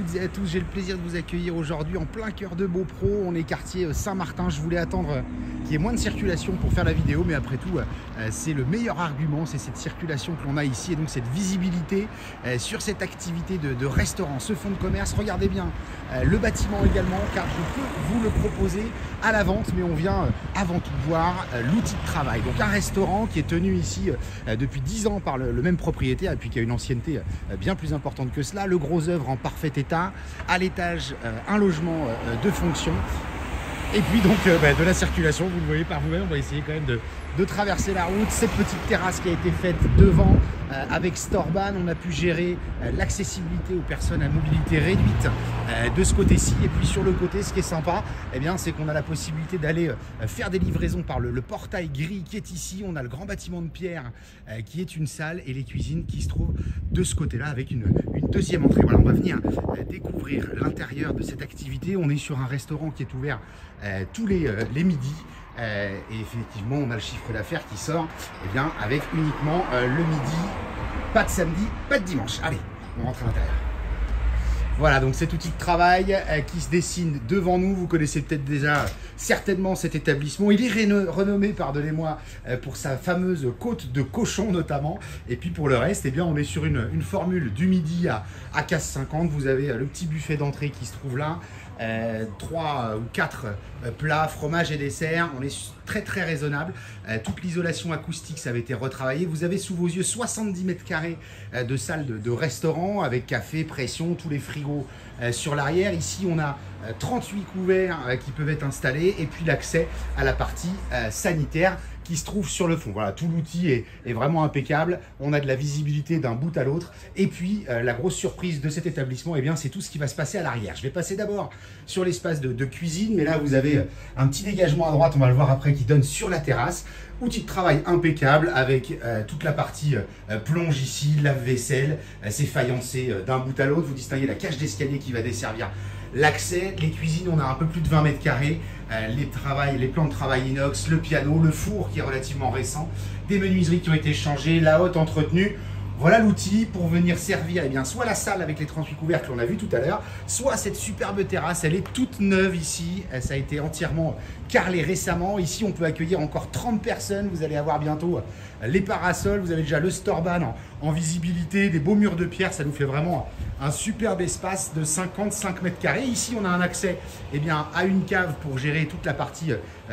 toutes et à tous, j'ai le plaisir de vous accueillir aujourd'hui en plein cœur de Beaupro. On est quartier Saint-Martin. Je voulais attendre qu'il y ait moins de circulation pour faire la vidéo, mais après tout, c'est le meilleur argument, c'est cette circulation que l'on a ici et donc cette visibilité sur cette activité de restaurant, ce fonds de commerce. Regardez bien le bâtiment également, car je peux vous le proposer à la vente, mais on vient avant tout voir l'outil de travail. Donc un restaurant qui est tenu ici depuis 10 ans par le même propriétaire et puis qui a une ancienneté bien plus importante que cela. Le gros œuvre en parfait état, à l'étage un logement de fonction. Et puis donc de la circulation, vous le voyez par vous-même, on va essayer quand même de traverser la route. Cette petite terrasse qui a été faite devant avec Storban, on a pu gérer l'accessibilité aux personnes à mobilité réduite de ce côté-ci. Et puis sur le côté, ce qui est sympa, eh bien, c'est qu'on a la possibilité d'aller faire des livraisons par le portail gris qui est ici. On a le grand bâtiment de pierre qui est une salle et les cuisines qui se trouvent de ce côté-là avec une deuxième entrée. Voilà, on va venir découvrir l'intérieur de cette activité. On est sur un restaurant qui est ouvert tous les midis. Et effectivement, on a le chiffre d'affaires qui sort bien, avec uniquement le midi, pas de samedi, pas de dimanche. Allez, on rentre à l'intérieur. Voilà, donc cet outil de travail qui se dessine devant nous. Vous connaissez peut-être déjà certainement cet établissement. Il est renommé, pardonnez-moi, pour sa fameuse côte de cochon notamment. Et puis pour le reste, eh bien, on est sur une formule du midi à 15,50. Vous avez le petit buffet d'entrée qui se trouve là. 3 ou 4 plats, fromage et dessert. On est très raisonnable. Toute l'isolation acoustique, ça avait été retravaillé. Vous avez sous vos yeux 70 mètres carrés de salle de restaurant avec café, pression, tous les frigos sur l'arrière. Ici, on a 38 couverts qui peuvent être installés et puis l'accès à la partie sanitaire qui se trouve sur le fond. Voilà, tout l'outil est vraiment impeccable. On a de la visibilité d'un bout à l'autre. Et puis, la grosse surprise de cet établissement, eh bien, c'est tout ce qui va se passer à l'arrière. Je vais passer d'abord sur l'espace de cuisine, mais là, vous avez un petit dégagement à droite, on va le voir après, qui donne sur la terrasse. Outil de travail impeccable avec toute la partie plonge ici, lave-vaisselle, c'est faïencé d'un bout à l'autre. Vous distinguez la cage d'escalier qui va desservir l'accès. Les cuisines, on a un peu plus de 20 mètres carrés. Les plans de travail inox, le piano, le four qui est relativement récent, des menuiseries qui ont été changées, la hotte entretenue. Voilà l'outil pour venir servir eh bien, soit la salle avec les 38 couverts que l'on a vu tout à l'heure, soit cette superbe terrasse. Elle est toute neuve ici, ça a été entièrement carrelé récemment. Ici, on peut accueillir encore 30 personnes. Vous allez avoir bientôt les parasols. Vous avez déjà le Storban en visibilité, des beaux murs de pierre. Ça nous fait vraiment un superbe espace de 55 mètres carrés. Ici, on a un accès eh bien, à une cave pour gérer toute la partie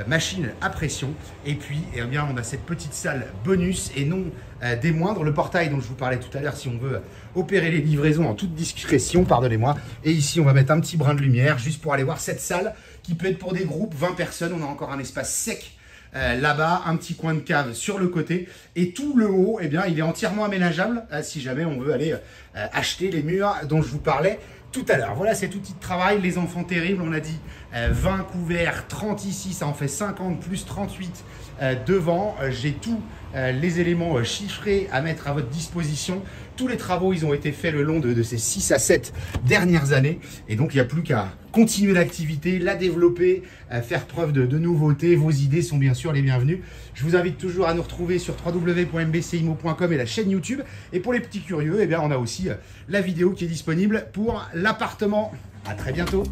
machine à pression. Et puis, eh bien, on a cette petite salle bonus et non des moindres. Le portail dont je vous parlais tout à l'heure, si on veut opérer les livraisons en toute discrétion, pardonnez-moi. Et ici, on va mettre un petit brin de lumière juste pour aller voir cette salle qui peut être pour des groupes, 20 personnes. On a encore un espace sec là-bas, un petit coin de cave sur le côté. Et tout le haut, eh bien, il est entièrement aménageable si jamais on veut aller acheter les murs dont je vous parlais tout à l'heure. Voilà cet outil de travail. Les enfants terribles, on a dit 20 couverts, 30 ici, ça en fait 50 plus 38 devant. J'ai tous les éléments chiffrés à mettre à votre disposition. Tous les travaux, ils ont été faits le long de ces 6 à 7 dernières années. Et donc, il n'y a plus qu'à continuer l'activité, la développer, faire preuve de nouveautés. Vos idées sont bien sûr les bienvenues. Je vous invite toujours à nous retrouver sur www.mbcimo.com et la chaîne YouTube. Et pour les petits curieux, eh bien, on a aussi la vidéo qui est disponible pour l'appartement. À très bientôt.